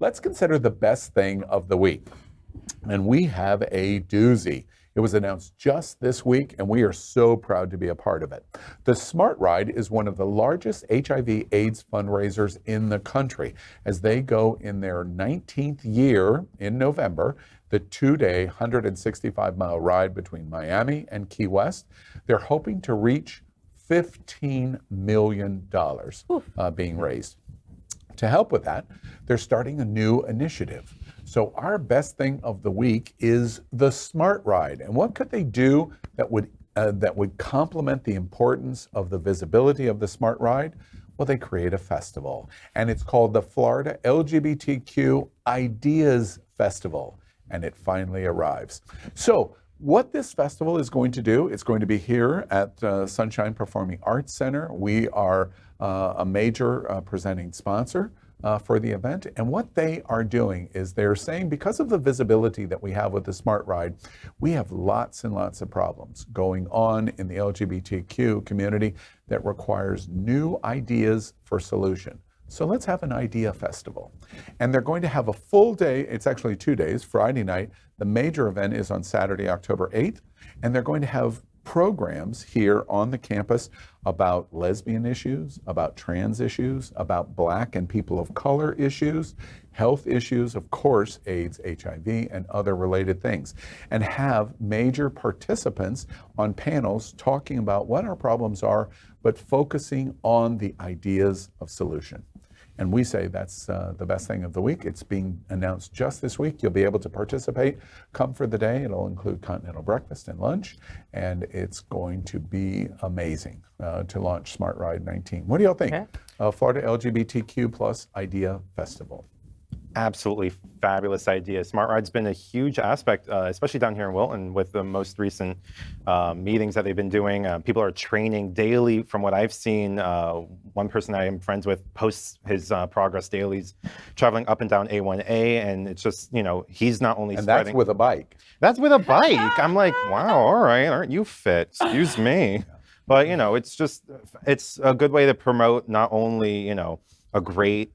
let's consider the best thing of the week. And we have a doozy. It was announced just this week, and we are so proud to be a part of it. The Smart Ride is one of the largest HIV/AIDS fundraisers in the country. As they go in their 19th year in November, the 2-day 165-mile ride between Miami and Key West, they're hoping to reach $15 million being raised. To help with that, they're starting a new initiative. So our best thing of the week is the Smart Ride. And what could they do that would complement the importance of the visibility of the Smart Ride? Well, they create a festival, and it's called the Florida LGBTQ Ideas Festival, and it finally arrives. So what this festival is going to do, it's going to be here at Sunshine Performing Arts Center. We are a major presenting sponsor for the event. And what they are doing is they're saying, because of the visibility that we have with the Smart Ride, we have lots and lots of problems going on in the LGBTQ community that requires new ideas for solution. So let's have an idea festival. And they're going to have a full day. It's actually 2 days, Friday night. The major event is on Saturday, October 8th. And they're going to have programs here on the campus about lesbian issues, about trans issues, about Black and people of color issues, health issues, of course, AIDS, HIV, and other related things, and have major participants on panels talking about what our problems are, but focusing on the ideas of solution. And we say that's the best thing of the week. It's being announced just this week. You'll be able to participate. Come for the day. It'll include continental breakfast and lunch, and it's going to be amazing to launch Smart Ride 19. What do y'all think? Okay. Florida LGBTQ Plus Idea Festival. Absolutely fabulous idea. Smart Ride's been a huge aspect, especially down here in Wilton with the most recent meetings that they've been doing. People are training daily from what I've seen. One person I am friends with posts his progress daily. He's traveling up and down A1A, and it's just, he's not only and spreading. That's with a bike. That's with a bike. I'm like, wow, all right, aren't you fit? Excuse me. But, it's a good way to promote not only, a great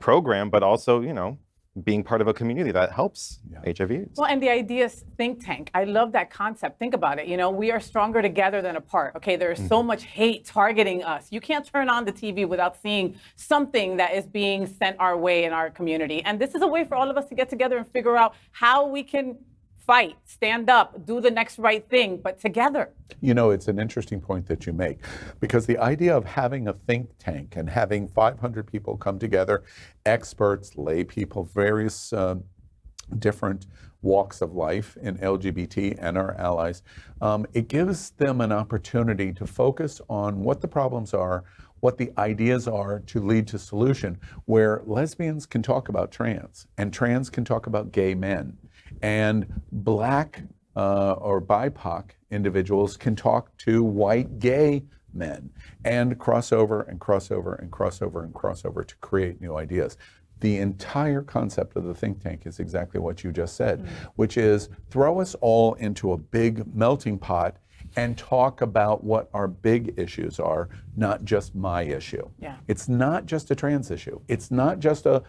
program, but also, being part of a community that helps HIV. Well, and the ideas think tank. I love that concept. Think about it. We are stronger together than apart. Okay, there's so much hate targeting us. You can't turn on the TV without seeing something that is being sent our way in our community. And this is a way for all of us to get together and figure out how we can fight, stand up, do the next right thing, but together. It's an interesting point that you make, because the idea of having a think tank and having 500 people come together, experts, lay people, various different walks of life in LGBT and our allies, it gives them an opportunity to focus on what the problems are, what the ideas are to lead to solution, where lesbians can talk about trans, and trans can talk about gay men, and Black or BIPOC individuals can talk to white gay men, and crossover and crossover and crossover and crossover to create new ideas. The entire concept of the think tank is exactly what you just said, which is throw us all into a big melting pot and talk about what our big issues are, not just my issue. Yeah. It's not just a trans issue. It's not just a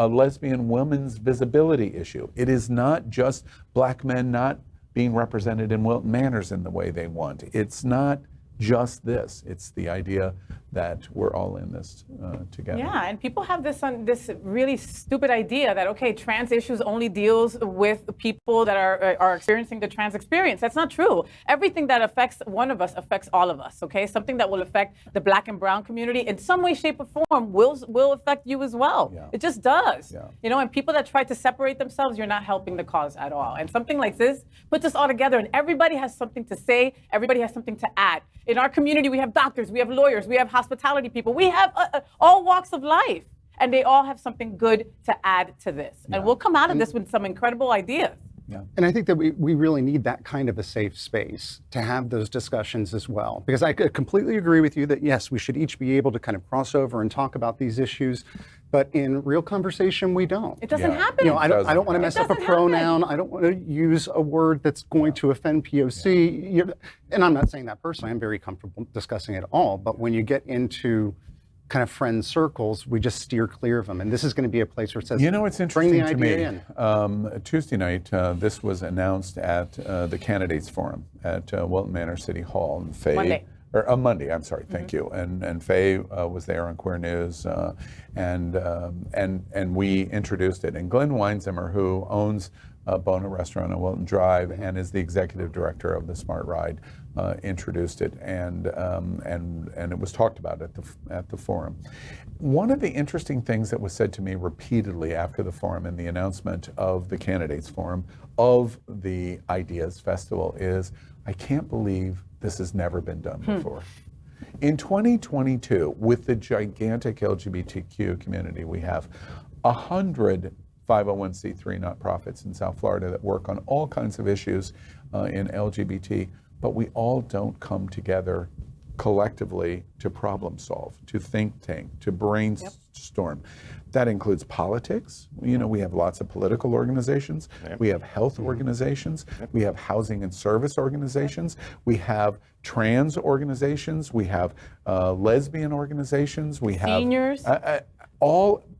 lesbian woman's visibility issue. It is not just Black men not being represented in Wilton Manors in the way they want. It's not just this. It's the idea that we're all in this together. Yeah, and people have this really stupid idea that, okay, trans issues only deals with people that are experiencing the trans experience. That's not true. Everything that affects one of us affects all of us, okay? Something that will affect the Black and brown community in some way, shape, or form will affect you as well. Yeah. It just does. Yeah. And people that try to separate themselves, you're not helping the cause at all. And something like this puts us all together, and everybody has something to say, everybody has something to add. In our community, we have doctors, we have lawyers, we have hospitality people, we have all walks of life, and they all have something good to add to this. Yeah. And we'll come out of this with some incredible ideas. Yeah. And I think that we really need that kind of a safe space to have those discussions as well. Because I completely agree with you that, yes, we should each be able to kind of cross over and talk about these issues. But in real conversation, we don't. It doesn't happen. I don't want to mess up a pronoun. I don't want to use a word that's going to offend POC. And I'm not saying that personally. I'm very comfortable discussing it all. But when you get into kind of friend circles, we just steer clear of them. And this is going to be a place where it says, You know, it's bring the interesting to idea me. in. Tuesday night, this was announced at the Candidates Forum at Wilton Manor City Hall. And Fay, Monday. Or Monday, I'm sorry, thank you. And Fay was there on Queer News, and we introduced it. And Glenn Weinzimmer, who owns Bona Restaurant on Wilton Drive and is the executive director of the Smart Ride, introduced it, and it was talked about at the forum. One of the interesting things that was said to me repeatedly after the forum and the announcement of the Candidates Forum of the Ideas Festival is, I can't believe this has never been done before. In 2022, with the gigantic LGBTQ community, we have 100 501c3 nonprofits in South Florida that work on all kinds of issues in LGBT, but we all don't come together collectively to problem solve, to think tank, to brainstorm. That includes politics. You know, we have lots of political organizations. We have health organizations. We have housing and service organizations. We have trans organizations. We have lesbian organizations. We have Seniors.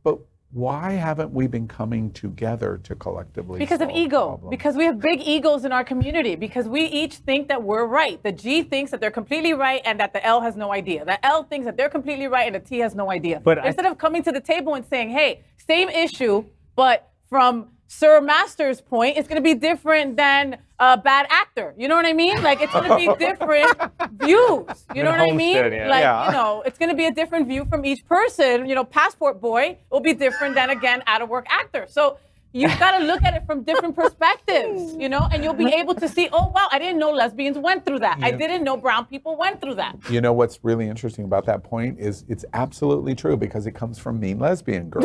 but why haven't we been coming together to collectively Because of solve ego. problems? Because we have big egos in our community. Because we each think that we're right. The G thinks that they're completely right and that the L has no idea. The L thinks that they're completely right and the T has no idea. But instead of coming to the table and saying, hey, same issue, but from Sir Master's point, it's going to be different than a bad actor. You know what I mean? Like, it's going to be different views. You know what I mean? Homestead, yeah. Like, Yeah. you know, it's going to be a different view from each person. You know, Passport Boy will be different than, again, out of work actor. So you've got to look at it from different perspectives, you know, and you'll be able to see, oh, wow, I didn't know lesbians went through that. I didn't know brown people went through that. You know what's really interesting about that point is it's absolutely true because it comes from Mean Lesbian Girl.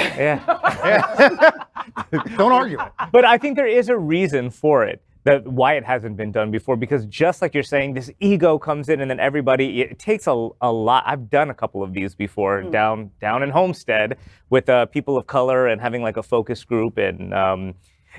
Don't argue it. But I think there is a reason for it, that why it hasn't been done before, because just like you're saying, this ego comes in and then everybody, it takes a lot. I've done a couple of these before down in Homestead with people of color and having like a focus group. And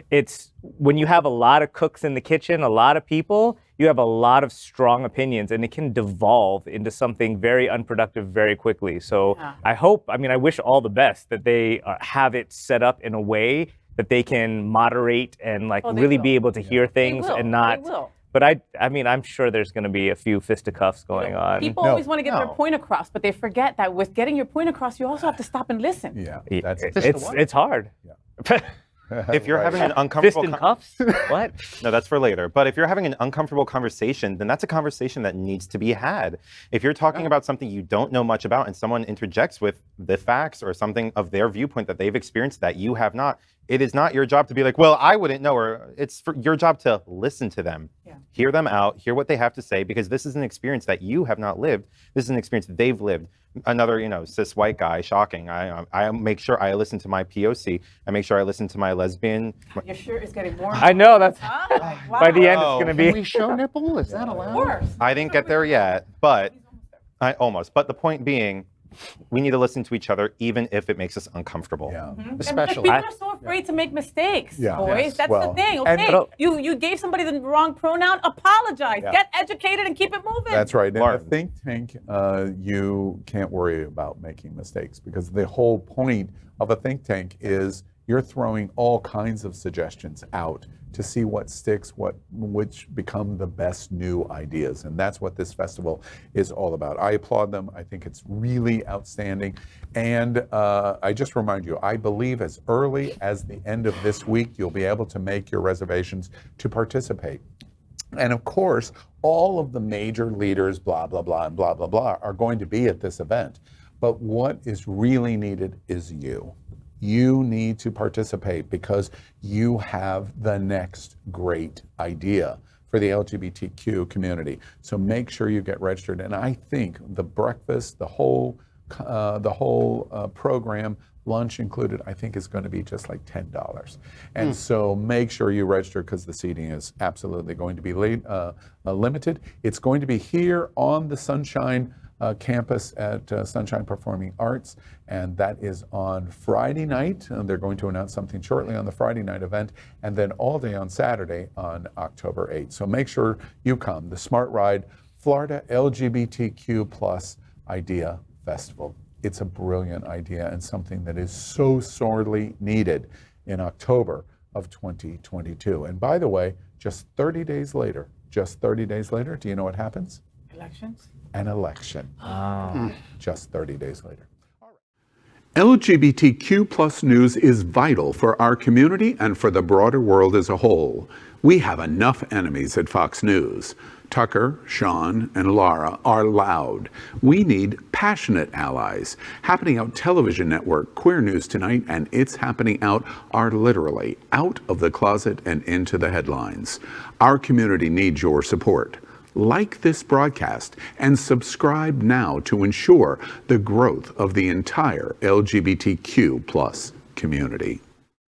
it's when you have a lot of cooks in the kitchen, a lot of people, you have a lot of strong opinions and it can devolve into something very unproductive very quickly. So I wish all the best that they have it set up in a way that they can moderate and like really be able to hear things and not. They will. But I'm sure there's going to be a few fisticuffs going on. People always want to get their point across, but they forget that with getting your point across, you also have to stop and listen. Yeah, It's hard. If you're having an Fist uncomfortable and cuffs? What? No, that's for later. But if you're having an uncomfortable conversation, then that's a conversation that needs to be had. If you're talking about something you don't know much about and someone interjects with the facts or something of their viewpoint that they've experienced that you have not, it is not your job to be like, well, I wouldn't know, or it's your job to listen to them, hear them out, hear what they have to say, because this is an experience that you have not lived. This is an experience that they've lived. Another, cis white guy, shocking. I make sure I listen to my POC. I make sure I listen to my lesbian. Your shirt is getting more. I know that's Wow. by the end it's going to Can we be. show nipple? Is that Of allowed? course. I didn't get there yet, but I almost. But the point being, we need to listen to each other, even if it makes us uncomfortable. Yeah. Especially. People are so afraid to make mistakes, Yeah. boys. Yes. That's Well, the thing. and- Okay, you gave somebody the wrong pronoun. Apologize. Yeah. Get educated and keep it moving. That's right. In a Learn. think tank, you can't worry about making mistakes because the whole point of a think tank is you're throwing all kinds of suggestions out to see what sticks, which become the best new ideas. And that's what this festival is all about. I applaud them. I think it's really outstanding. And I just remind you, I believe as early as the end of this week, you'll be able to make your reservations to participate. And of course, all of the major leaders, blah, blah, blah, and blah, blah, blah, are going to be at this event. But what is really needed is you. You need to participate because you have the next great idea for the LGBTQ community. So make sure you get registered. And I think the breakfast, the whole program, lunch included, I think is going to be just like $10. And so make sure you register because the seating is absolutely going to be limited. It's going to be here on the Sunshine campus at Sunshine Performing Arts, and that is on Friday night. And they're going to announce something shortly on the Friday night event, and then all day on Saturday on October 8th. So make sure you come. The Smart Ride, Florida LGBTQ+ Idea Festival. It's a brilliant idea and something that is so sorely needed in October of 2022. And by the way, just 30 days later, do you know what happens? Elections? An election. Oh. Just 30 days later. LGBTQ plus news is vital for our community and for the broader world as a whole. We have enough enemies at Fox News. Tucker, Sean, and Laura are loud. We need passionate allies. Happening Out Television Network, Queer News Tonight, and It's Happening Out are literally out of the closet and into the headlines. Our community needs your support. Like this broadcast and subscribe now to ensure the growth of the entire LGBTQ plus community.